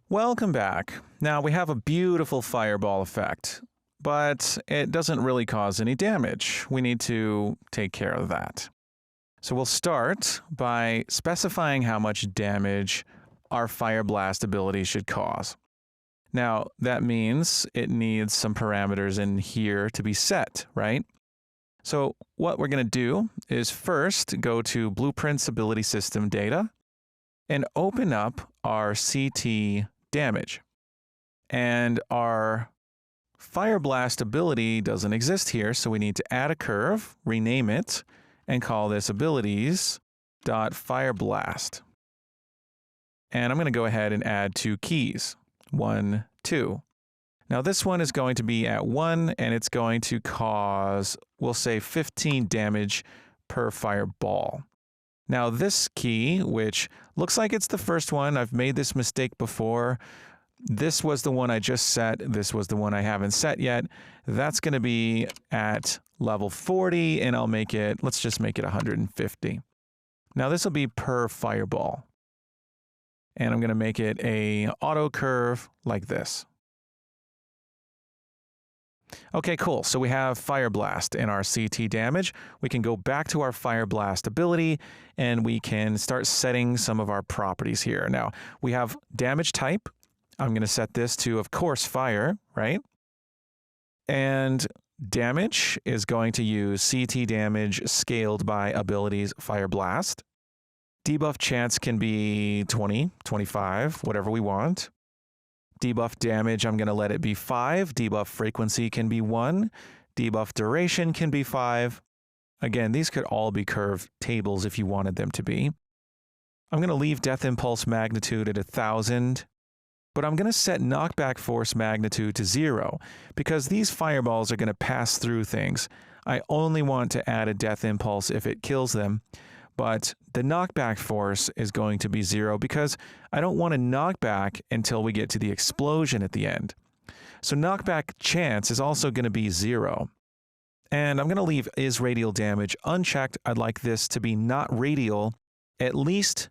Welcome back. Now we have a beautiful fireball effect, but it doesn't really cause any damage. We need to take care of that. So we'll start by specifying how much damage our Fire Blast ability should cause. Now that means it needs some parameters in here to be set, right? So what we're going to do is first go to Blueprint's Ability System data and open up our CT damage. And our Fire Blast ability doesn't exist here, so we need to add a curve, rename it, and call this abilities.fireblast. And I'm going to go ahead and add 2 keys, 1, 2. Now this one is going to be at 1, and it's going to cause, we'll say 15 damage per fireball. Now this key, which looks like it's the first one, I've made this mistake before. This was the one I just set. This was the one I haven't set yet. That's going to be at level 40, and I'll make it, let's just make it 150. Now this will be per fireball. And I'm going to make it a auto curve like this. Okay, cool. So we have Fire Blast in our CT damage. We can go back to our Fire Blast ability and we can start setting some of our properties here. Now, we have damage type. I'm going to set this to, of course, fire, right? And damage is going to use CT damage scaled by abilities Fire Blast. Debuff chance can be 20, 25, whatever we want. Debuff damage, I'm going to let it be 5. Debuff frequency can be 1. Debuff duration can be 5. Again, these could all be curved tables if you wanted them to be. I'm going to leave Death Impulse magnitude at 1,000, but I'm going to set Knockback Force magnitude to 0 because these fireballs are going to pass through things. I only want to add a Death Impulse if it kills them. But the knockback force is going to be 0 because I don't want to knock back until we get to the explosion at the end. So knockback chance is also going to be 0. And I'm going to leave is radial damage unchecked. I'd like this to be not radial, at least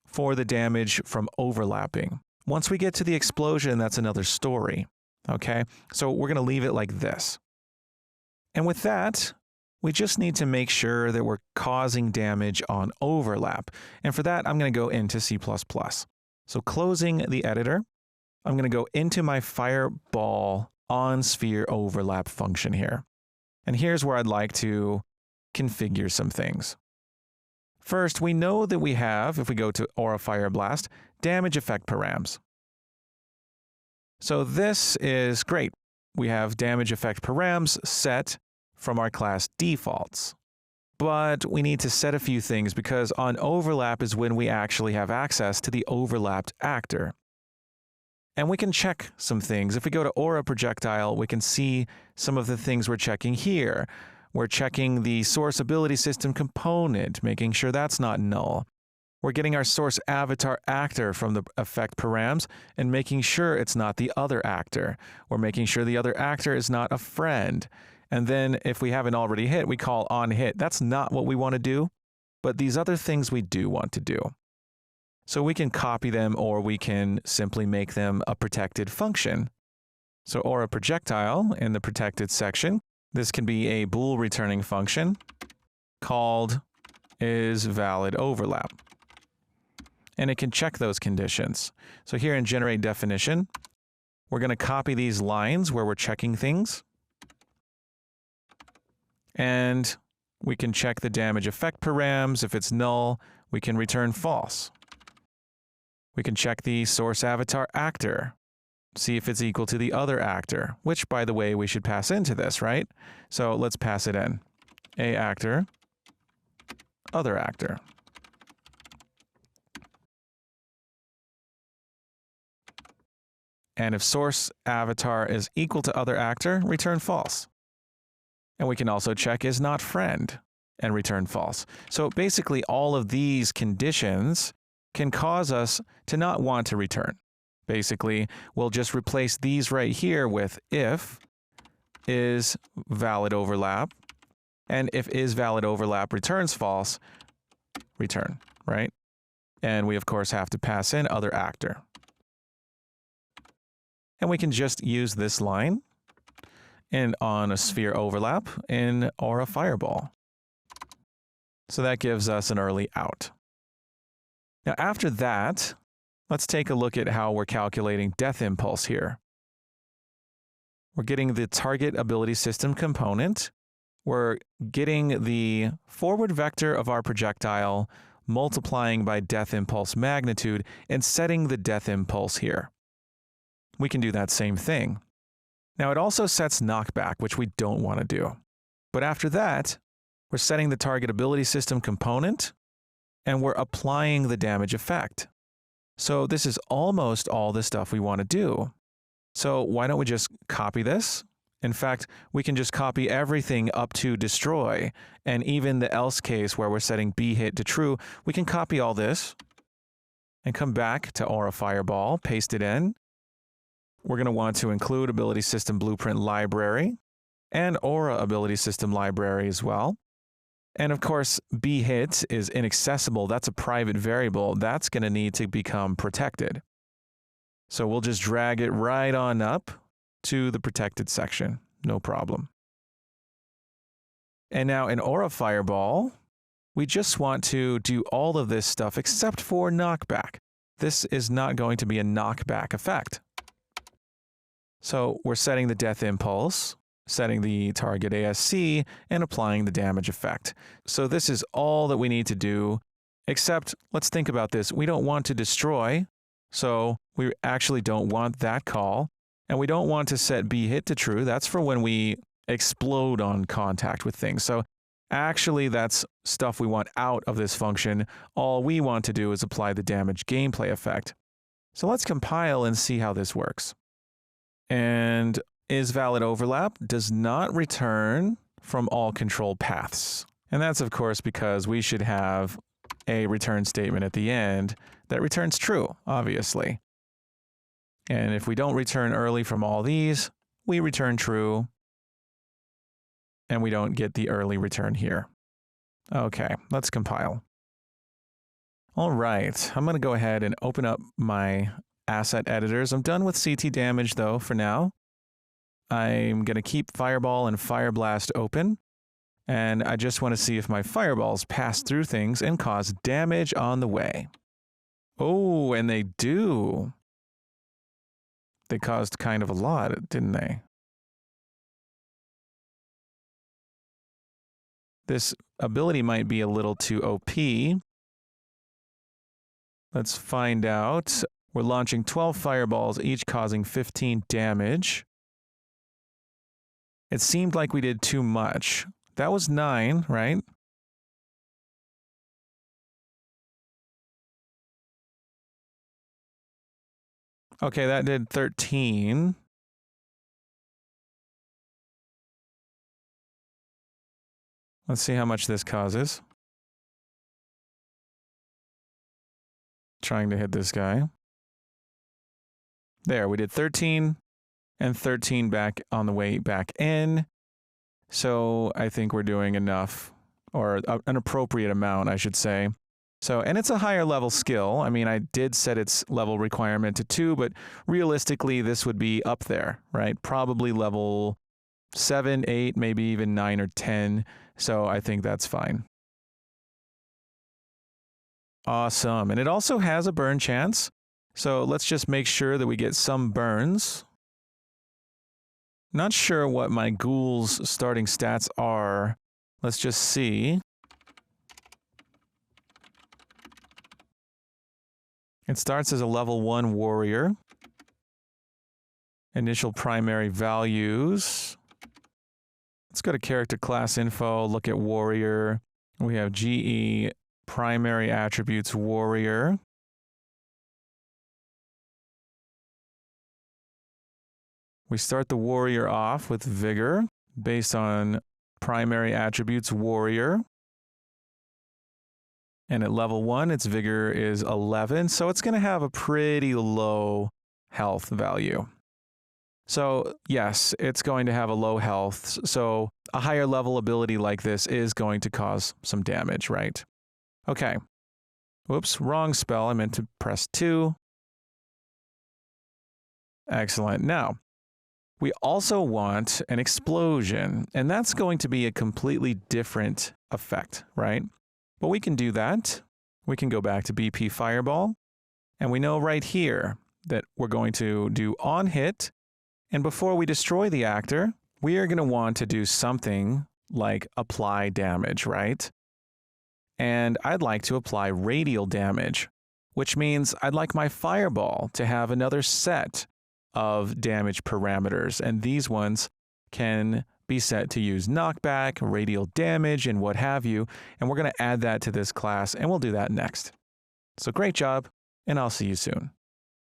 for the damage from overlapping. Once we get to the explosion, that's another story. Okay, so we're going to leave it like this. And with that, we just need to make sure that we're causing damage on overlap. And for that, I'm going to go into C++. So closing the editor, I'm going to go into my Fireball on sphere overlap function here. And here's where I'd like to configure some things. First, we know that we have, if we go to Aura Fire Blast, damage effect params. So this is great. We have damage effect params set from our class defaults. But we need to set a few things because on overlap is when we actually have access to the overlapped actor. And we can check some things. If we go to Aura Projectile, we can see some of the things we're checking here. We're checking the source ability system component, making sure that's not null. We're getting our source avatar actor from the effect params and making sure it's not the other actor. We're making sure the other actor is not a friend. And then if we haven't already hit, we call on hit. That's not what we want to do, but these other things we do want to do. So we can copy them or we can simply make them a protected function. So Aura Projectile in the protected section, this can be a bool returning function called isValidOverlap. And it can check those conditions. So here in generate definition, we're going to copy these lines where we're checking things. And we can check the damage effect params. If it's null, we can return false. We can check the source avatar actor, see if it's equal to the other actor, which, by the way, we should pass into this, right? So let's pass it in. A actor, other actor. And if source avatar is equal to other actor, return false. And we can also check is not friend and return false. So basically all of these conditions can cause us to not want to return. Basically, we'll just replace these right here with if is valid overlap. And if is valid overlap returns false, return, right? And we of course have to pass in other actor. And we can just use this line and on a sphere overlap in Aura FireBall. So that gives us an early out. Now after that, let's take a look at how we're calculating Death Impulse here. We're getting the target ability system component. We're getting the forward vector of our projectile, multiplying by Death Impulse magnitude, and setting the Death Impulse here. We can do that same thing. Now it also sets knockback, which we don't want to do. But after that, we're setting the target ability system component, and we're applying the damage effect. So this is almost all the stuff we want to do. So why don't we just copy this? In fact, we can just copy everything up to destroy, and even the else case where we're setting B hit to true, we can copy all this and come back to Aura FireBall, paste it in. We're going to want to include Ability System Blueprint Library and Aura Ability System Library as well. And of course, B hit is inaccessible. That's a private variable. That's going to need to become protected. So we'll just drag it right on up to the protected section. No problem. And now in Aura FireBall, we just want to do all of this stuff except for knockback. This is not going to be a knockback effect. So we're setting the Death Impulse, setting the target ASC, and applying the damage effect. So this is all that we need to do, except let's think about this. We don't want to destroy, so we actually don't want that call. And we don't want to set B hit to true. That's for when we explode on contact with things. So actually that's stuff we want out of this function. All we want to do is apply the damage gameplay effect. So let's compile and see how this works. And isValidOverlap does not return from all control paths. And that's of course because we should have a return statement at the end that returns true, obviously. And if we don't return early from all these, we return true, and we don't get the early return here. Okay, let's compile. All right, I'm going to go ahead and open up my asset editors. I'm done with CT damage though for now. I'm going to keep FireBall and FireBlast open, and I just want to see if my fireballs pass through things and cause damage on the way. Oh, and they do. They caused kind of a lot, didn't they? This ability might be a little too OP. Let's find out. We're launching 12 fireballs, each causing 15 damage. It seemed like we did too much. That was 9, right? Okay, that did 13. Let's see how much this causes. Trying to hit this guy. There, we did 13 and 13 back on the way back in. So I think we're doing enough, or an appropriate amount, I should say. So, and it's a higher level skill. I mean, I did set its level requirement to 2, but realistically, this would be up there, right? Probably level 7, 8, maybe even 9 or 10. So I think that's fine. Awesome. And it also has a burn chance. So let's just make sure that we get some burns. Not sure what my ghoul's starting stats are. Let's just see. It starts as a level 1 warrior. Initial primary values. Let's go to character class info, look at warrior. We have GE, primary attributes warrior. We start the warrior off with vigor based on primary attributes warrior. And at level 1, its vigor is 11, so it's going to have a pretty low health value. So yes, it's going to have a low health, so a higher level ability like this is going to cause some damage, right? Okay. Whoops, wrong spell. I meant to press 2. Excellent. Now, we also want an explosion, and that's going to be a completely different effect, right? But we can do that. We can go back to BP FireBall, and we know right here that we're going to do on hit, and before we destroy the actor, we are going to want to do something like apply damage, right? And I'd like to apply radial damage, which means I'd like my FireBall to have another set of damage parameters, and these ones can be set to use knockback, radial damage, and what have you, and we're going to add that to this class, and we'll do that next. So great job, and I'll see you soon.